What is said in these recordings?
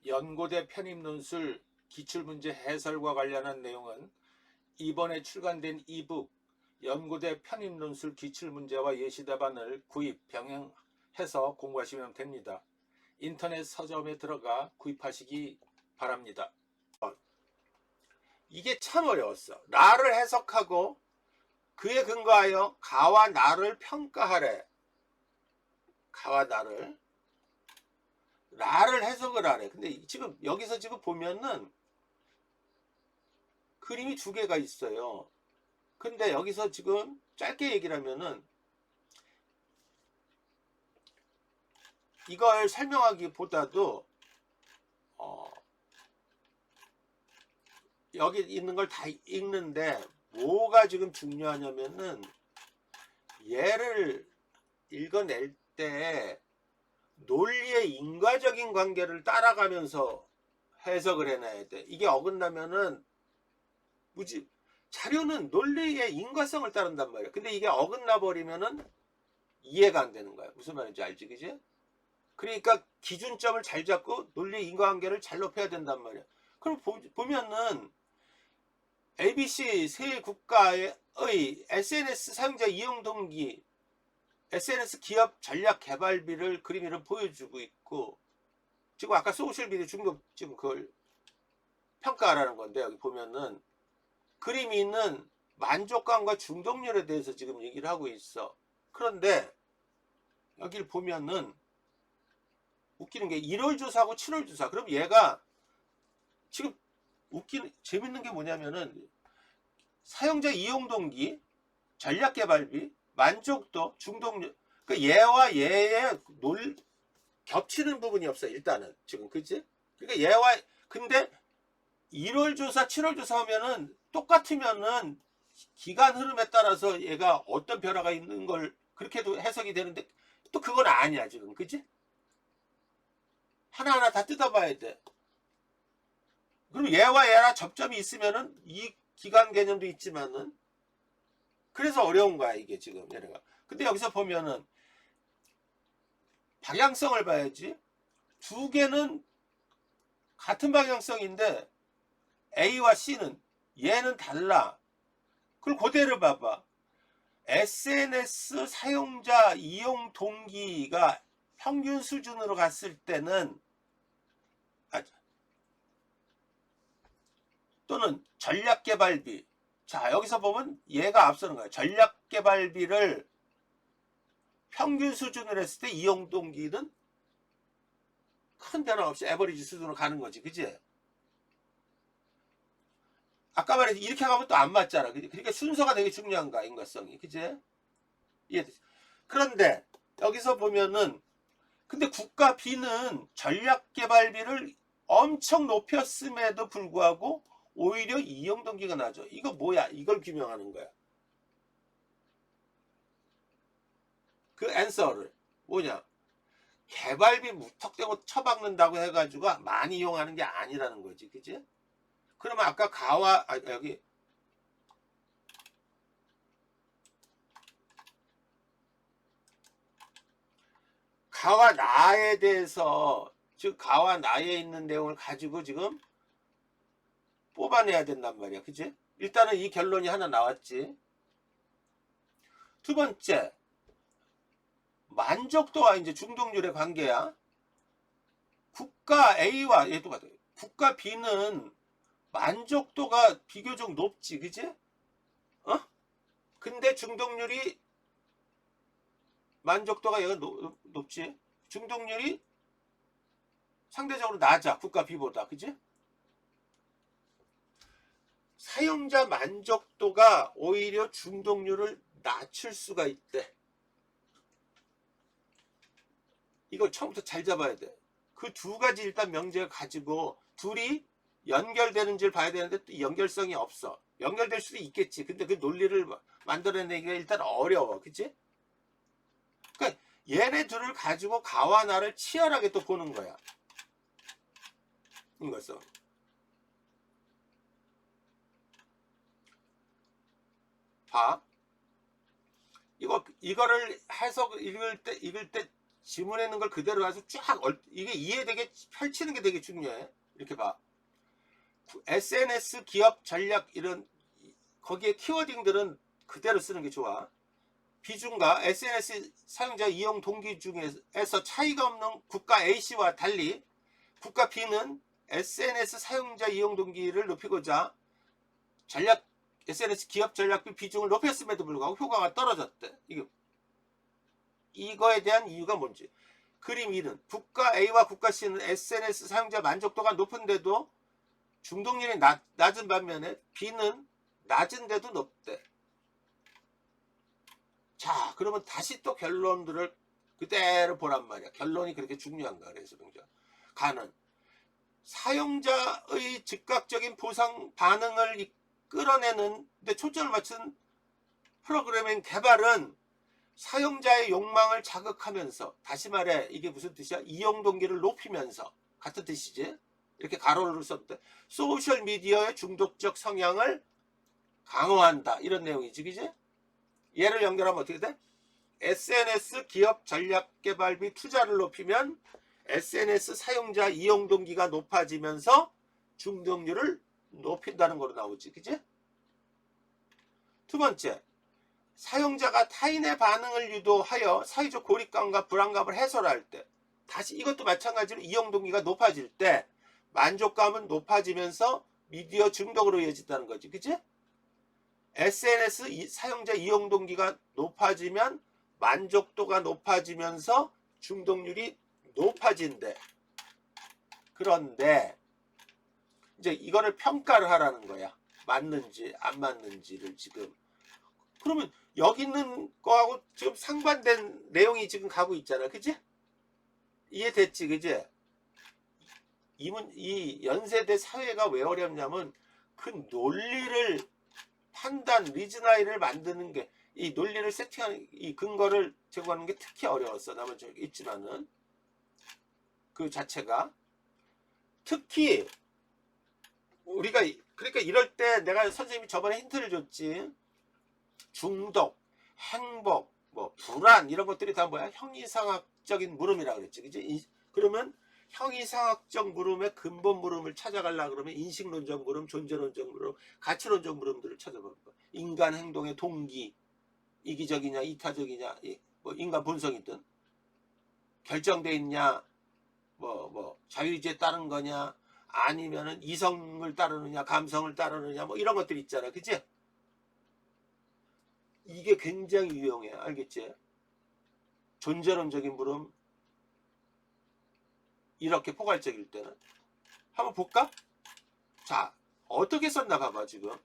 연고대 편입논술 기출문제 해설과 관련한 내용은 이번에 출간된 이북 연고대 편입논술 기출문제와 예시답안을 구입, 병행해서 공부하시면 됩니다. 인터넷 서점에 들어가 구입하시기 바랍니다. 이게 참 어려웠어. 나를 해석하고 그에 근거하여 가와 나를 평가하래. 가와 나를 해석을 하래. 근데 지금 여기서 지금 보면은 그림이 두 개가 있어요. 근데 여기서 지금 짧게 얘기를 하면은 이걸 설명하기보다도 여기 있는 걸 다 읽는데 뭐가 지금 중요하냐면은 얘를 읽어낼 때 논리의 인과적인 관계를 따라가면서 해석을 해놔야 돼. 이게 어긋나면은 자료는 논리의 인과성을 따른단 말이야. 근데 이게 어긋나 버리면은 이해가 안 되는 거야. 무슨 말인지 알지, 그지? 그러니까 기준점을 잘 잡고 논리 인과관계를 잘 높여야 된단 말이야. 그럼 보면은 ABC 세 국가의 SNS 사용자 이용 동기, SNS 기업 전략 개발비를 그림으로 보여주고 있고, 지금 아까 소셜미디어 중독 지금 그걸 평가하라는 건데, 여기 보면은 그림이 있는 만족감과 중독률에 대해서 지금 얘기를 하고 있어. 그런데 여기를 보면은 웃기는 게 1월 조사하고 7월 조사. 그럼 얘가 지금 재밌는 게 뭐냐면은 사용자 이용 동기, 전략 개발비, 만족도, 중독률. 그러니까 얘와 얘의 겹치는 부분이 없어. 일단은 지금 그치? 그러니까 얘와 근데 1월 조사, 7월 조사 하면은 똑같으면은 기간 흐름에 따라서 얘가 어떤 변화가 있는 걸 그렇게도 해석이 되는데 또 그건 아니야 지금 그치? 하나하나 다 뜯어봐야 돼. 그럼 얘와 얘랑 접점이 있으면은 이 기간 개념도 있지만은 그래서 어려운 거야 이게 지금 얘네가. 근데 여기서 보면은 방향성을 봐야지. 두 개는 같은 방향성인데 A와 C는 얘는 달라. 그걸 그대로 봐봐. SNS 사용자 이용 동기가 평균 수준으로 갔을 때는 또는 전략개발비. 자 여기서 보면 얘가 앞서는 거야. 전략개발비를 평균 수준으로 했을 때 이용 동기는 큰 변화 없이 에버리지 수준으로 가는 거지. 그치? 아까 말했지 이렇게 가면 또 안 맞잖아. 그러니까 순서가 되게 중요한 거야. 인과성이. 그치? 이해됐어. 그런데 여기서 보면은 근데 국가 B는 전략개발비를 엄청 높였음에도 불구하고 오히려 이용 동기가 낮아. 이거 뭐야? 이걸 규명하는 거야. 그 앤서를 뭐냐? 개발비 무턱대고 쳐박는다고 해가지고 많이 이용하는 게 아니라는 거지, 그치? 그러면 아까 여기 가와 나에 대해서 즉 가와 나에 있는 내용을 가지고 지금 뽑아내야 된단 말이야, 그치? 일단은 이 결론이 하나 나왔지. 두 번째, 만족도와 이제 중독률의 관계야. 국가 A와 얘도 같아. 국가 B는 만족도가 비교적 높지, 그치? 근데 중독률이 만족도가 얘가 높지. 중독률이 상대적으로 낮아. 국가 B보다, 그치? 사용자 만족도가 오히려 중독률을 낮출 수가 있대. 이걸 처음부터 잘 잡아야 돼. 그 두 가지 일단 명제를 가지고 둘이 연결되는지를 봐야 되는데 또 연결성이 없어. 연결될 수도 있겠지. 근데 그 논리를 만들어내기가 일단 어려워. 그치? 그러니까 얘네 둘을 가지고 가와 나를 치열하게 또 보는 거야. 이것은. 봐. 이거를 해석 읽을 때 지문에 있는 걸 그대로 가서 쫙 이게 이해되게 펼치는 게 되게 중요해. 이렇게 봐. SNS 기업 전략 이런 거기에 키워딩들은 그대로 쓰는 게 좋아. 비중과 SNS 사용자 이용 동기 중에서 차이가 없는 국가 A씨와 달리 국가 B는 SNS 사용자 이용 동기를 높이고자 SNS 기업 전략비 비중을 높였음에도 불구하고 효과가 떨어졌대. 이거에 대한 이유가 뭔지. 그림 2는 국가 A와 국가 C는 SNS 사용자 만족도가 높은데도 중독률이 낮은 반면에 B는 낮은데도 높대. 자, 그러면 다시 또 결론들을 그대로 보란 말이야. 결론이 그렇게 중요한가 그래서 가는 사용자의 즉각적인 보상 반응을 끌어내는 데 초점을 맞춘 프로그래밍 개발은 사용자의 욕망을 자극하면서, 다시 말해 이게 무슨 뜻이야? 이용 동기를 높이면서, 같은 뜻이지? 이렇게 가로를 썼대. 소셜미디어의 중독적 성향을 강화한다 이런 내용이지, 그지? 얘를 연결하면 어떻게 돼? SNS 기업 전략 개발비 투자를 높이면 SNS 사용자 이용 동기가 높아지면서 중독률을 높인다는 거로 나오지, 그지? 두 번째, 사용자가 타인의 반응을 유도하여 사회적 고립감과 불안감을 해소할 때, 다시 이것도 마찬가지로 이용 동기가 높아질 때 만족감은 높아지면서 미디어 중독으로 이어진다는 거지, 그지? SNS 사용자 이용 동기가 높아지면 만족도가 높아지면서 중독률이 높아진대. 그런데 이제 이거를 평가를 하라는 거야. 맞는지 안 맞는지를 지금. 그러면 여기 있는 거하고 지금 상반된 내용이 지금 가고 있잖아, 그지? 이해됐지, 그지? 이 연세대 사회가 왜 어렵냐면 그 논리를 판단, 리즈나이를 만드는 게, 이 논리를 세팅하는, 이 근거를 제공하는 게 특히 어려웠어. 나머지 있지만은 그 자체가 특히 우리가 그러니까 이럴 때 내가 선생님이 저번에 힌트를 줬지. 중독, 행복, 뭐 불안 이런 것들이 다 뭐야? 형이상학적인 물음이라 그랬지, 그지? 그러면 형이상학적 물음의 근본 물음을 찾아가려고 그러면 인식론적 물음, 존재론적 물음, 가치론적 물음들을 찾아보는 거야. 인간 행동의 동기, 이기적이냐, 이타적이냐, 뭐 인간 본성이든 결정돼 있냐, 뭐 자유의지에 따른 거냐, 아니면은 이성을 따르느냐, 감성을 따르느냐, 뭐 이런 것들 있잖아, 그치? 이게 굉장히 유용해, 알겠지? 존재론적인 물음, 이렇게 포괄적일 때는 한번 볼까? 자, 어떻게 썼나 봐봐. 지금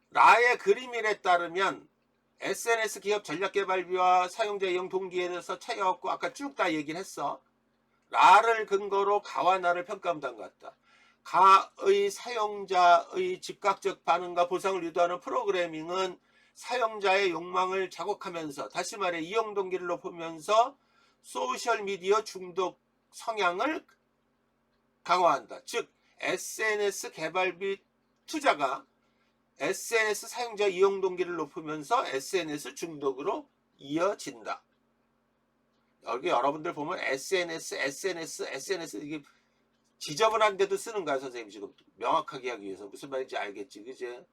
라의 그림일에 따르면 SNS 기업 전략개발비와 사용자 이용 동기에 대해서 차이가 없고, 아까 쭉 다 얘기를 했어. 라를 근거로 가와 나를 평가하면 다음과 같다. 가의 사용자의 즉각적 반응과 보상을 유도하는 프로그래밍은 사용자의 욕망을 자극하면서, 다시 말해 이용 동기를 높이면서 소셜미디어 중독 성향을 강화한다. 즉 SNS 개발비 투자가 SNS 사용자 이용 동기를 높이면서 SNS 중독으로 이어진다. 여기 여러분들 보면 SNS 이게 지저분한데도 쓰는 거야, 선생님. 지금 명확하게 하기 위해서. 무슨 말인지 알겠지, 그지?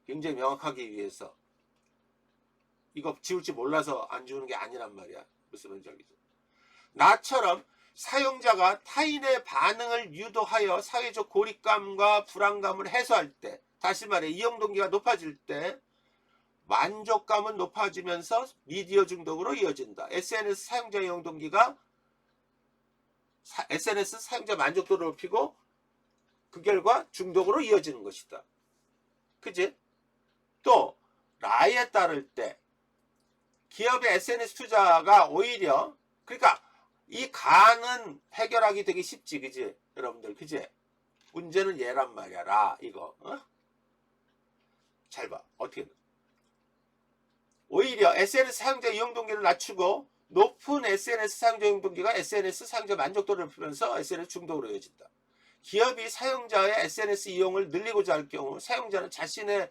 굉장히 명확하기 위해서. 이거 지울지 몰라서 안 지우는 게 아니란 말이야. 무슨 말인지 알겠지? 나처럼 사용자가 타인의 반응을 유도하여 사회적 고립감과 불안감을 해소할 때, 다시 말해 이용 동기가 높아질 때 만족감은 높아지면서 미디어 중독으로 이어진다. SNS 사용자 이용 동기가 SNS 사용자 만족도를 높이고 그 결과 중독으로 이어지는 것이다. 그지? 또 라에 따를 때 기업의 SNS 투자가 오히려, 그러니까 이 가는 해결하기 되게 쉽지, 그지? 여러분들, 그지? 문제는 얘란 말이야, 라, 이거. 잘 봐. 어떻게. 오히려 SNS 사용자 이용 동기를 낮추고 높은 SNS 사용자 이용 동기가 SNS 사용자 만족도를 높이면서 SNS 중독으로 이어진다. 기업이 사용자의 SNS 이용을 늘리고자 할 경우 사용자는 자신의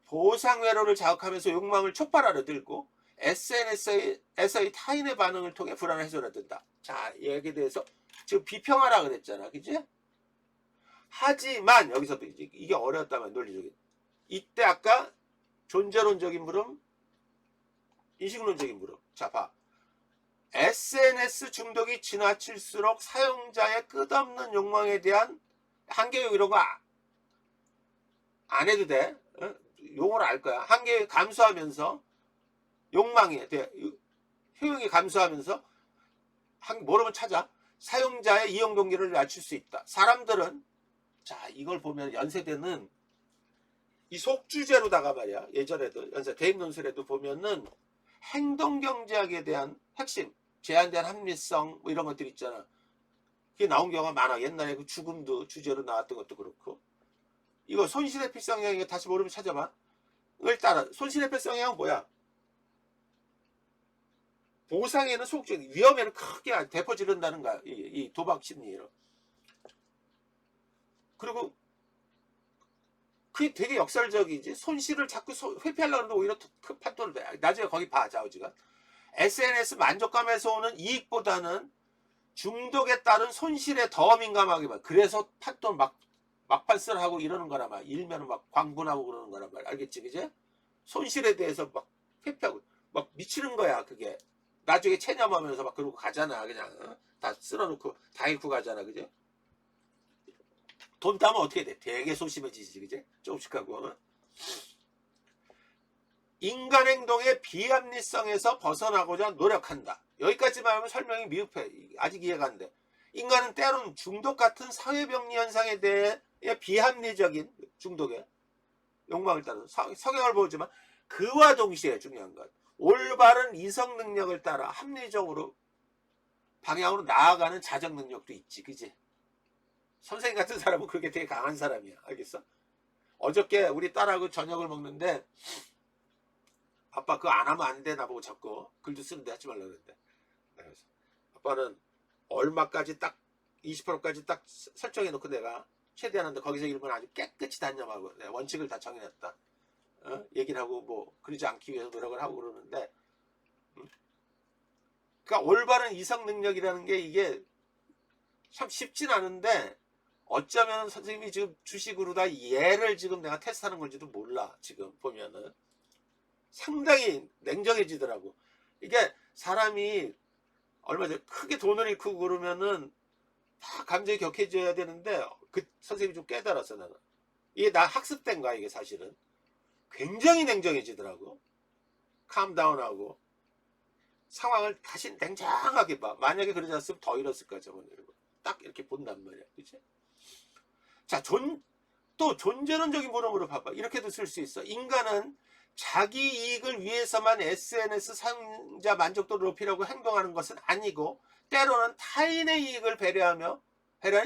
보상회로를 자극하면서 욕망을 촉발하려 들고 SNS에서의 타인의 반응을 통해 불안을 해소해야 된다. 자, 여기에 대해서 지금 비평하라 그랬잖아. 그지? 하지만 여기서도 이게 어려웠다면 논리적인. 이때 아까 존재론적인 물음, 인식론적인 물음. 자, 봐. SNS 중독이 지나칠수록 사용자의 끝없는 욕망에 대한 한계요 이런 거 안 해도 돼. 어? 용어를 알 거야. 한계 감소하면서 욕망에 대해 효용이 감소하면서 뭐라면 찾아 사용자의 이용 동기를 낮출 수 있다. 사람들은 자 이걸 보면 연세대는 이 속주제로다가 말이야. 예전에도 연세 대입 논술에도 보면은 행동경제학에 대한 핵심 제한된 합리성 뭐 이런 것들 있잖아. 그게 나온 경우가 많아. 옛날에 그 죽음도 주제로 나왔던 것도 그렇고. 이거 손실의 필성형이 다시 모르면 찾아봐. 이걸 따라 손실의 필성형은 뭐야? 보상에는 소극적, 위험에는 크게 대포 지른다는 거야. 이 도박 심리로. 그리고 그게 되게 역설적이지. 손실을 자꾸 회피하려고 하는데 오히려 큰 판도를 내. 나중에 거기 봐, 좌우지간. SNS 만족감에서 오는 이익보다는 중독에 따른 손실에 더 민감하게 봐. 그래서 판돈 막판스를 하고 이러는 거란 말이야. 일면은 막 광분하고 그러는 거란 말이야. 알겠지, 그제? 손실에 대해서 막 회피하고 막 미치는 거야, 그게. 나중에 체념하면서 막 그러고 가잖아, 그냥. 어? 다 쓸어놓고 다 잃고 가잖아, 그제? 돈 따면 어떻게 돼? 되게 소심해지지, 그제? 조금씩 하고. 어? 인간 행동의 비합리성에서 벗어나고자 노력한다. 여기까지만 하면 설명이 미흡해. 아직 이해가 안 돼. 인간은 때로는 중독 같은 사회병리 현상에 대해 비합리적인 중독에 욕망을 따라 성향을 보지만 그와 동시에 중요한 것 올바른 이성 능력을 따라 합리적으로 방향으로 나아가는 자정 능력도 있지, 그지? 선생님 같은 사람은 그렇게 되게 강한 사람이야, 알겠어? 어저께 우리 딸하고 저녁을 먹는데 아빠 그거 안 하면 안 돼 나보고 자꾸 글도 쓰는데 하지 말라 그랬는데 그래서 아빠는 얼마까지 딱 20%까지 딱 설정해 놓고 내가 최대한 하는데 거기서 읽으면 아주 깨끗이 단념하고 원칙을 다 정해놨다. 어? 얘기를 하고 뭐 그러지 않기 위해서 노력을 하고 그러는데 그러니까 올바른 이성 능력이라는 게 이게 참 쉽진 않은데 어쩌면 선생님이 지금 주식으로 다 얘를 지금 내가 테스트하는 건지도 몰라. 지금 보면은 상당히 냉정해지더라고. 이게 사람이 얼마 전에 크게 돈을 잃고 그러면은 다 감정이 격해져야 되는데 그 선생님이 좀 깨달았어. 나는 이게 나 학습된 거야. 이게 사실은 굉장히 냉정해지더라고. 캄다운하고 상황을 다시 냉정하게 봐. 만약에 그러지 않았으면 더 잃었을 거야. 저번에 딱 이렇게 본단 말이야. 그치? 자, 또 존재론적인 물음으로 봐봐. 이렇게도 쓸 수 있어. 인간은 자기 이익을 위해서만 SNS 사용자 만족도를 높이려고 행동하는 것은 아니고 때로는 타인의 이익을 배려하는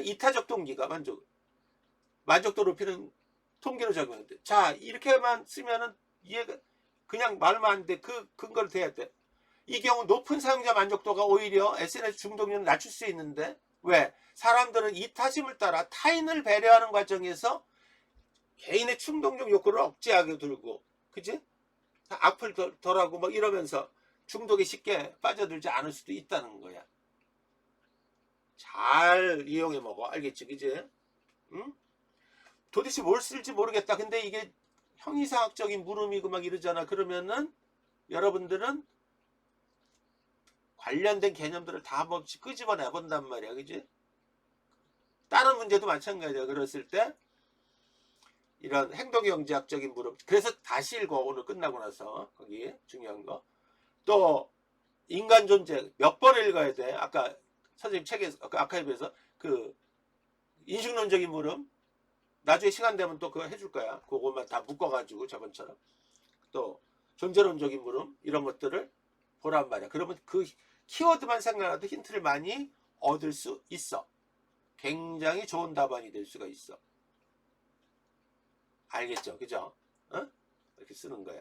이타적 동기가 만족도를 높이는 통계로 적용돼. 자, 이렇게만 쓰면은 이해가 그냥 말만 안 돼. 그 근거를 대야 돼. 이 경우 높은 사용자 만족도가 오히려 SNS 중독률을 낮출 수 있는데 왜? 사람들은 이타심을 따라 타인을 배려하는 과정에서 개인의 충동적 욕구를 억제하게 들고, 그지? 악플 덜하고 막 이러면서 중독에 쉽게 빠져들지 않을 수도 있다는 거야. 잘 이용해 먹어. 알겠지? 그지? 응? 도대체 뭘 쓸지 모르겠다. 근데 이게 형이상학적인 물음이고 막 이러잖아. 그러면은 여러분들은 관련된 개념들을 다 한 번씩 끄집어내 본단 말이야. 그지? 다른 문제도 마찬가지야. 그랬을 때 이런 행동경제학적인 물음. 그래서 다시 읽어. 오늘 끝나고 나서 거기 중요한 거. 또 인간 존재 몇 번을 읽어야 돼. 아까 선생님 책에서 아카이브에서 그 인식론적인 물음. 나중에 시간 되면 또 그거 해줄 거야. 그것만 다 묶어가지고 저번처럼. 또 존재론적인 물음 이런 것들을 보란 말이야. 그러면 그 키워드만 생각해도 힌트를 많이 얻을 수 있어. 굉장히 좋은 답안이 될 수가 있어. 알겠죠? 그죠? 어? 이렇게 쓰는 거야.